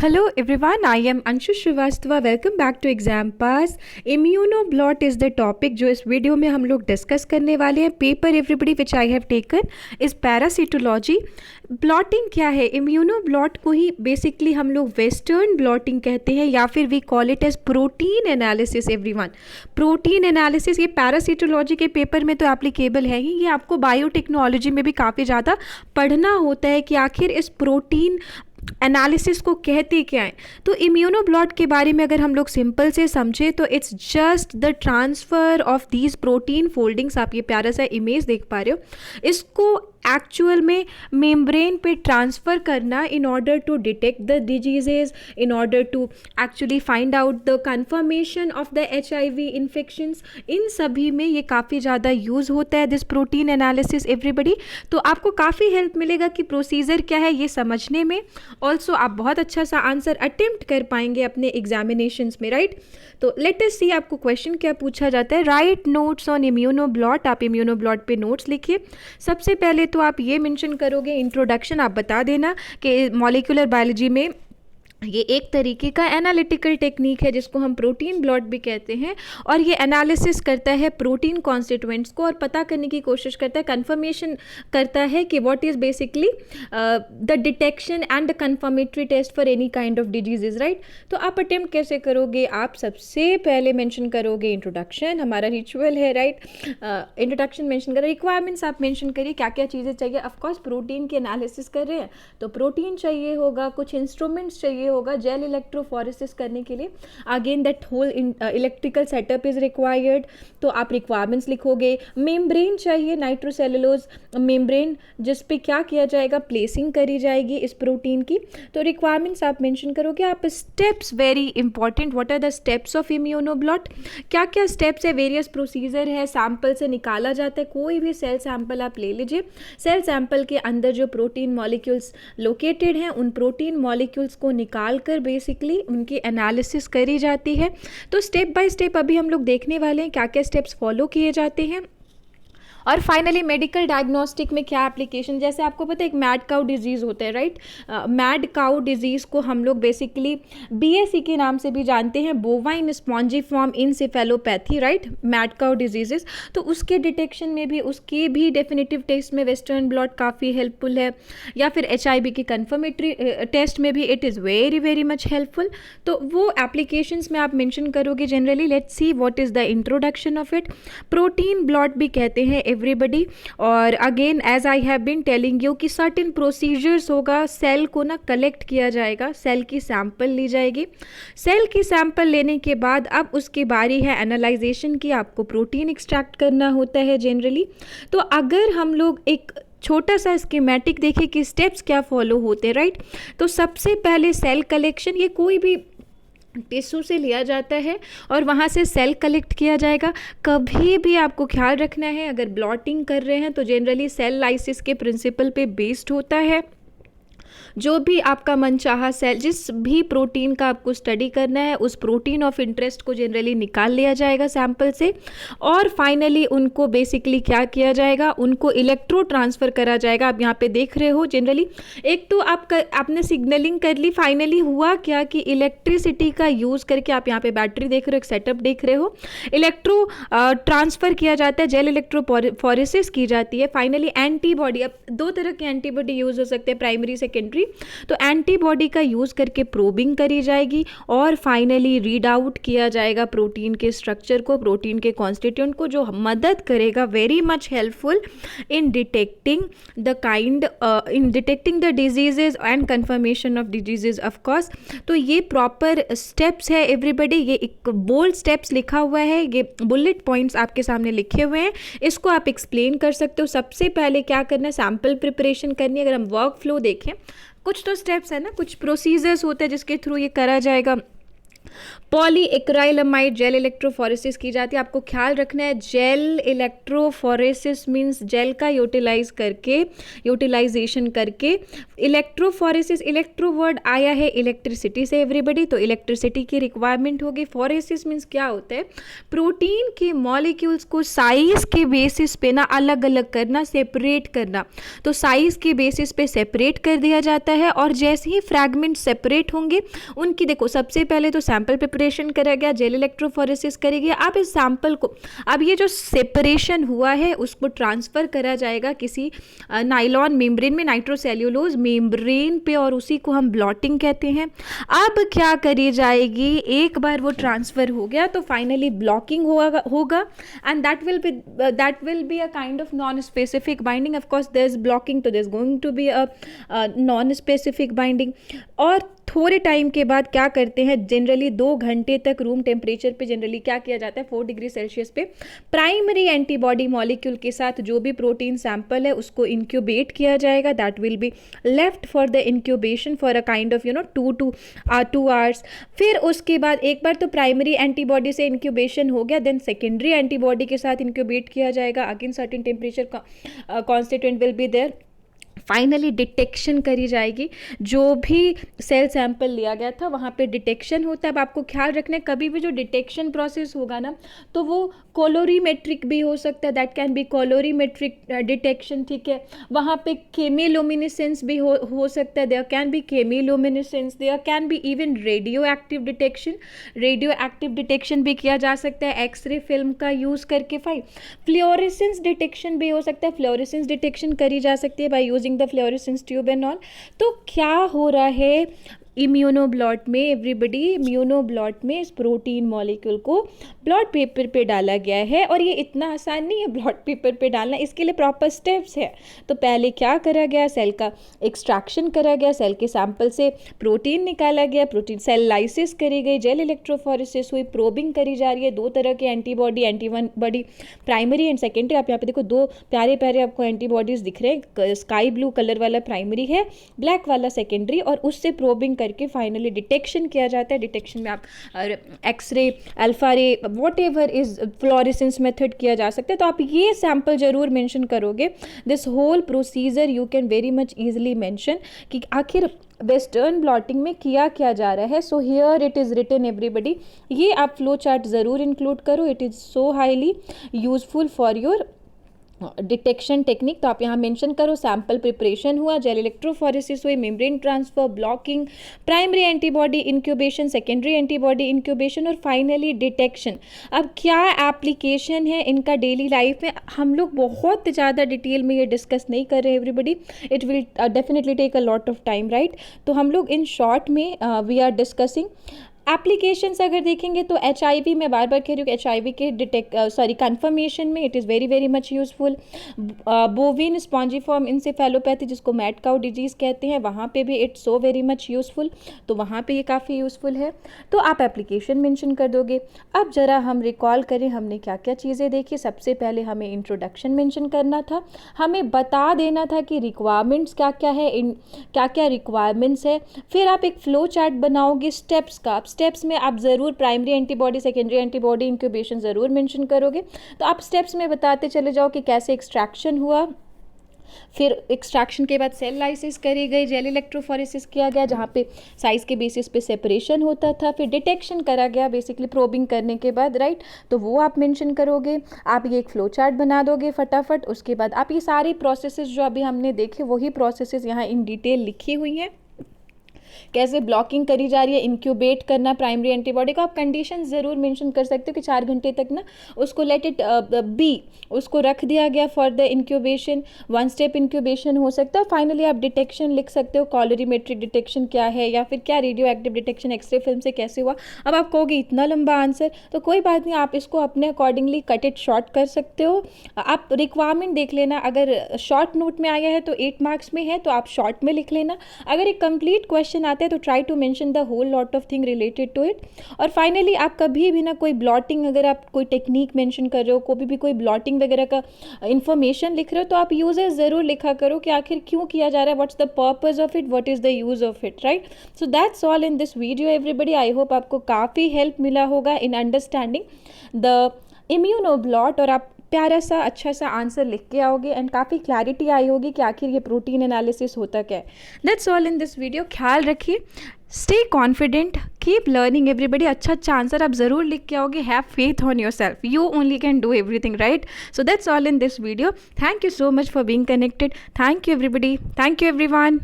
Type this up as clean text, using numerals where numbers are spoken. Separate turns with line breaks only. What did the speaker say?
Hello everyone, I am Anshu Srivastava. Welcome back to Exam Pass. Immunoblot is the topic जो इस video में हम लोग discuss करने वाले हैं. Paper everybody which I have taken is parasitology. Blotting क्या है? इम्यूनोब्लॉट को ही बेसिकली हम लोग वेस्टर्न ब्लॉटिंग कहते हैं या फिर we call it as protein analysis. Everyone, protein analysis ये पैरासिटोलॉजी के पेपर में तो एप्लीकेबल है ही, ये आपको बायोटेक्नोलॉजी में भी काफ़ी ज़्यादा पढ़ना होता है कि आखिर इस प्रोटीन एनालिसिस को कहते क्या है. तो इम्यूनोब्लॉट के बारे में अगर हम लोग सिंपल से समझे तो it's just the transfer of these protein foldings. आप ये प्यारा सा इमेज देख पा रहे हो, इसको एक्चुअल में मेम्ब्रेन पे ट्रांसफ़र करना in order to detect the diseases, in order to actually find out the confirmation of the HIV infections. इन सभी में ये काफ़ी ज़्यादा यूज़ होता है दिस प्रोटीन एनालिसिस एवरीबडी. तो आपको काफ़ी हेल्प मिलेगा कि प्रोसीजर क्या है ये समझने में. ऑल्सो आप बहुत अच्छा सा आंसर अटेम्प्ट कर पाएंगे अपने एग्जामिनेशंस में, राइट. तो लेट अस सी आपको क्वेश्चन क्या पूछा जाता है. Write notes on immunoblot. आप इम्यूनोब्लॉट पे नोट्स लिखिए. सबसे पहले तो आप ये मेंशन करोगे, इंट्रोडक्शन आप बता देना कि मॉलिक्यूलर बायोलॉजी में ये एक तरीके का एनालिटिकल टेक्निक है जिसको हम प्रोटीन ब्लॉट भी कहते हैं, और ये एनालिसिस करता है प्रोटीन कॉन्स्टिट्यूएंट्स को और पता करने की कोशिश करता है, कंफर्मेशन करता है कि what is basically the detection and the confirmatory test for any kind of diseases, right. तो आप अटेम्प्ट कैसे करोगे? आप सबसे पहले मेंशन करोगे इंट्रोडक्शन, हमारा रिचुअल है, राइट. इंट्रोडक्शन मेंशन करो, रिक्वायरमेंट्स आप मेंशन करिए क्या क्या चीज़ें चाहिए. ऑफकोर्स प्रोटीन की एनालिसिस कर रहे हैं तो प्रोटीन चाहिए होगा, कुछ इंस्ट्रूमेंट्स चाहिए होगा जेल इलेक्ट्रोफोरेसिस करने के लिए. Again that whole electrical setup is required. तो आप रिक्वायरमेंट्स लिखोगे. मेम्ब्रेन चाहिए, नाइट्रोसेलुलोज मेम्ब्रेन, जिस पे क्या किया जाएगा, प्लेसिंग करी जाएगी इस प्रोटीन की. तो रिक्वायरमेंट्स आप मेंशन करोगे. आप steps, very important, what are the steps of immunoblot, क्या क्या स्टेप्स है, वेरियस प्रोसीजर है. सैंपल से निकाला जाता है, कोई भी सेल सैंपल आप ले लीजिए. सेल सैंपल के अंदर जो प्रोटीन मॉलिक्यूल्स लोकेटेड हैं उन प्रोटीन मॉलिक्यूल्स को निकाल कर बेसिकली उनकी एनालिसिस करी जाती है. तो स्टेप बाय स्टेप अभी हम लोग देखने वाले हैं क्या क्या स्टेप्स फॉलो किए जाते हैं. और फाइनली मेडिकल डायग्नोस्टिक में क्या एप्लीकेशन, जैसे आपको पता है एक मैड काउ डिजीज़ होता है, राइट. मैड काउ डिजीज़ को हम लोग बेसिकली BSE के नाम से भी जानते हैं, bovine spongiform encephalopathy, right, mad cow diseases. तो उसके डिटेक्शन में भी, उसके भी डेफिनेटिव टेस्ट में वेस्टर्न ब्लॉट काफ़ी हेल्पफुल है, या फिर HIV की कन्फर्मेटरी टेस्ट में भी it is very very much helpful. तो वो एप्लीकेशंस में आप मेंशन करोगे generally. Let's see what is the introduction of it. Protein blot भी कहते हैं एवरीबडी. और again as I have been telling you कि सर्टेन प्रोसीजर्स होगा. सेल को ना कलेक्ट किया जाएगा, सेल की सैंपल ली जाएगी. सेल की सैंपल लेने के बाद अब उसकी बारी है एनालाइजेशन की. आपको प्रोटीन एक्सट्रैक्ट करना होता है जनरली. तो अगर हम लोग एक छोटा सा स्कीमेटिक देखें कि स्टेप्स क्या फॉलो होते हैं, राइट. तो सबसे पहले सेल कलेक्शन, ये कोई भी टिश्यू से लिया जाता है और वहाँ से सेल कलेक्ट किया जाएगा. कभी भी आपको ख्याल रखना है अगर ब्लॉटिंग कर रहे हैं तो जनरली सेल लाइसिस के प्रिंसिपल पे बेस्ड होता है. जो भी आपका मनचाहा सेल, जिस भी प्रोटीन का आपको स्टडी करना है उस प्रोटीन ऑफ इंटरेस्ट को जनरली निकाल लिया जाएगा सैंपल से, और फाइनली उनको बेसिकली क्या किया जाएगा, उनको इलेक्ट्रो ट्रांसफ़र करा जाएगा. आप यहाँ पे देख रहे हो जनरली एक तो आपने सिग्नलिंग कर ली. फाइनली हुआ क्या कि इलेक्ट्रिसिटी का यूज़ करके, आप यहाँ पे बैटरी देख रहे हो, एक सेटअप देख रहे हो, इलेक्ट्रो ट्रांसफ़र किया जाता है, जेल इलेक्ट्रोफोरेसिस की जाती है. फाइनली एंटीबॉडी, अब दो तरह के एंटीबॉडी यूज़ हो सकते हैं, प्राइमरी सेकेंडरी. तो एंटीबॉडी का यूज़ करके प्रोबिंग करी जाएगी और फाइनली रीड आउट किया जाएगा प्रोटीन के स्ट्रक्चर को, प्रोटीन के कॉन्स्टिट्यूएंट को, जो मदद करेगा very much helpful in detecting the diseases and confirmation of diseases of course. तो ये प्रॉपर स्टेप्स है एवरीबडी. ये एक बोल्ड स्टेप्स लिखा हुआ है, ये बुलेट पॉइंट्स आपके सामने लिखे हुए हैं, इसको आप एक्सप्लेन कर सकते हो. सबसे पहले क्या करना है, सैम्पल प्रिपरेशन करनी है. अगर हम वर्क फ्लो देखें, कुछ तो स्टेप्स है ना, कुछ प्रोसीजर्स होते हैं जिसके थ्रू ये करा जाएगा. पॉली एक्राइलमाइड जेल इलेक्ट्रोफोरेसिस की जाती है। आपको ख्याल रखना है, जेल इलेक्ट्रोफोरेसिस मींस जेल का यूटिलाइजेशन करके। इलेक्ट्रोफोरेसिस, इलेक्ट्रो वर्ड आया है इलेक्ट्रिसिटी से एवरीबडी, तो इलेक्ट्रिसिटी की रिक्वायरमेंट होगी। फोरेसिस मींस क्या होता है, प्रोटीन के मॉलिक्यूल्स को साइज के बेसिस पे ना अलग अलग करना, सेपरेट करना। तो साइज के बेसिस पे सेपरेट कर दिया जाता है, और जैसे ही फ्रैगमेंट सेपरेट होंगे उनकी, देखो सबसे पहले तो सैंपल प्रिपरेशन करा गया, जेल इलेक्ट्रोफोरेसिस करेगी। अब इस सैंपल को, अब ये जो सेपरेशन हुआ है उसको ट्रांसफ़र करा जाएगा किसी नाइलॉन मेम्ब्रेन में, नाइट्रोसेल्यूलोज मेम्ब्रेन पे, और उसी को हम ब्लॉटिंग कहते हैं। अब क्या करी जाएगी, एक बार वो ट्रांसफ़र हो गया तो फाइनली ब्लॉकिंग होगा and that will be a kind of non specific binding. Of course there is blocking, तो there is going to be a non specific binding. और थोड़े टाइम के बाद क्या करते हैं, जनरली 2 घंटे तक रूम टेम्परेचर पे जनरली क्या किया जाता है, 4 डिग्री सेल्सियस पे प्राइमरी एंटीबॉडी मॉलिक्यूल के साथ जो भी प्रोटीन सैंपल है उसको इंक्यूबेट किया जाएगा। That will be left for the incubation for a kind of 2 hours. फिर उसके बाद एक बार तो प्राइमरी एंटीबॉडी से इंक्यूबेशन हो गया, देन सेकेंडरी एंटीबॉडी के साथ इंक्यूबेट किया जाएगा। Again certain temperature constituent will be there. Finally detection करी जाएगी, जो भी सेल सैंपल लिया गया था वहाँ पे डिटेक्शन होता है। अब आपको ख्याल रखना है, कभी भी जो डिटेक्शन प्रोसेस होगा ना तो वो कोलोरीमेट्रिक भी हो सकता है, that can be colorimetric detection, ठीक है। वहाँ पे केमिलोमिनेसेंस भी हो सकता है, there can be chemiluminescence, there can be even radioactive detection, radioactive detection भी किया जा सकता है एक्सरे फिल्म का यूज़ करके। फाइन, फ्लोरेसेंस डिटेक्शन भी हो सकता है, फ्लोरेसेंस डिटेक्शन करी जा सकती है by using the fluorescence tube and all. तो क्या हो रहा है इम्यूनोब्लॉट में, एवरीबडी, इम्यूनोब्लॉट में इस प्रोटीन मॉलिक्यूल को ब्लॉट पेपर पे डाला गया है। और ये इतना आसान नहीं है ब्लॉट पेपर पे डालना, इसके लिए प्रॉपर स्टेप्स है। तो पहले क्या करा गया, सेल का एक्सट्रैक्शन करा गया, सेल के सैंपल से प्रोटीन निकाला गया, प्रोटीन सेल लाइसिस करी गई, जेल इलेक्ट्रोफोरेसिस हुई, प्रोबिंग करी जा रही है। 2 तरह के एंटीबॉडी प्राइमरी एंड सेकेंडरी। आप यहाँ पे देखो 2 प्यारे प्यारे आपको एंटीबॉडीज़ दिख रहे हैं, स्काई ब्लू कलर वाला प्राइमरी है, ब्लैक वाला सेकेंडरी, और उससे प्रोबिंग करके फाइनली डिटेक्शन किया जाता है। डिटेक्शन में आप x ray, alpha ray, whatever is fluorescence method किया जा सकता है। तो आप ये सैंपल जरूर मेंशन करोगे। This whole procedure you can very much easily mention कि आखिर वेस्टर्न ब्लॉटिंग में किया क्या जा रहा है। So here it is written everybody, ये आप फ्लो चार्ट ज़रूर इंक्लूड करो, it is so highly useful for your detection technique. तो आप यहाँ मेंशन करो, सैंपल प्रिपरेशन हुआ, जेल इलेक्ट्रोफोरेसिस हुई, membrane transfer, blocking, primary antibody incubation, secondary antibody incubation, और फाइनली डिटेक्शन। अब क्या एप्लीकेशन है इनका डेली लाइफ में, हम लोग बहुत ज़्यादा डिटेल में ये डिस्कस नहीं कर रहे everybody, it will definitely take a lot of time, right. तो हम लोग इन शॉर्ट में वी आर डिस्कसिंग एप्लीकेशंस। अगर देखेंगे तो HIV, मैं बार बार कह रही हूँ कि HIV के कन्फर्मेशन में it is very very much useful. बोविन spongiform encephalopathy, जिसको मैड काउ डिजीज़ कहते हैं, वहाँ पे भी it's so very much useful, तो वहाँ पे ये काफ़ी यूजफुल है। तो आप एप्लीकेशन मेंशन कर दोगे। अब ज़रा हम रिकॉल करें हमने क्या क्या चीज़ें देखी। सबसे पहले हमें इंट्रोडक्शन मेंशन करना था, हमें बता देना था कि रिक्वायरमेंट्स क्या क्या है, क्या क्या रिक्वायरमेंट्स है। फिर आप एक फ्लो चार्ट बनाओगे स्टेप्स का। स्टेप्स में आप ज़रूर primary antibody, secondary antibody incubation ज़रूर मेंशन करोगे। तो आप स्टेप्स में बताते चले जाओ कि कैसे एक्सट्रैक्शन हुआ, फिर एक्सट्रैक्शन के बाद सेल लाइसिस करी गई, जेल इलेक्ट्रोफोरेसिस किया गया जहाँ पे साइज़ के बेसिस पे सेपरेशन होता था, फिर डिटेक्शन करा गया बेसिकली प्रोबिंग करने के बाद, राइट। तो वो आप मेंशन करोगे। आप ये एक फ्लो चार्ट बना दोगे फटाफट। उसके बाद आप ये सारी प्रोसेसेस जो अभी हमने देखे वही प्रोसेसेस यहाँ इन डिटेल लिखी हुई हैं, कैसे ब्लॉकिंग करी जा रही है, इंक्यूबेट करना प्राइमरी एंटीबॉडी को। आप कंडीशन ज़रूर मेंशन कर सकते हो कि 4 घंटे तक ना उसको लेट इट बी, उसको रख दिया गया for the incubation, 1 step incubation हो सकता है। फाइनली आप डिटेक्शन लिख सकते हो, कॉलोरीमेट्रिक डिटेक्शन क्या है, या फिर क्या radioactive detection x ray film से कैसे हुआ। अब आप कहोगे इतना लंबा आंसर, तो कोई बात नहीं, आप इसको अपने अकॉर्डिंगली कट इट शॉर्ट कर सकते हो। आप रिक्वायरमेंट देख लेना, अगर शॉर्ट नोट में आया है तो 8 मार्क्स में है तो आप शॉर्ट में लिख लेना। अगर एक कंप्लीट क्वेश्चन क्वेश्चन आता है तो try to mention the whole lot of thing related to it. और फाइनली आप कभी भी ना कोई ब्लॉटिंग, अगर आप कोई टेक्निक मेंशन कर रहे हो, कोई भी कोई ब्लॉटिंग वगैरह का इन्फॉर्मेशन लिख रहे हो, तो आप यूजेस ज़रूर लिखा करो कि आखिर क्यों किया जा रहा है, what's the purpose of it, what is the use of it, right. So that's all in this video everybody. I hope आपको काफ़ी हेल्प मिला होगा इन अंडरस्टैंडिंग द इम्यूनोब्लॉट, और आप प्यारा सा अच्छा सा आंसर लिख के आओगे एंड काफ़ी क्लैरिटी आई होगी कि आखिर ये प्रोटीन एनालिसिस होता क्या है। That's all in this video. ख्याल रखिए, stay confident, keep learning everybody. अच्छा अच्छा आंसर आप ज़रूर लिख के आओगे। Have faith on your self, you only can do everything, right. So that's all in this video. Thank you so much for being connected. Thank you everybody, thank you everyone.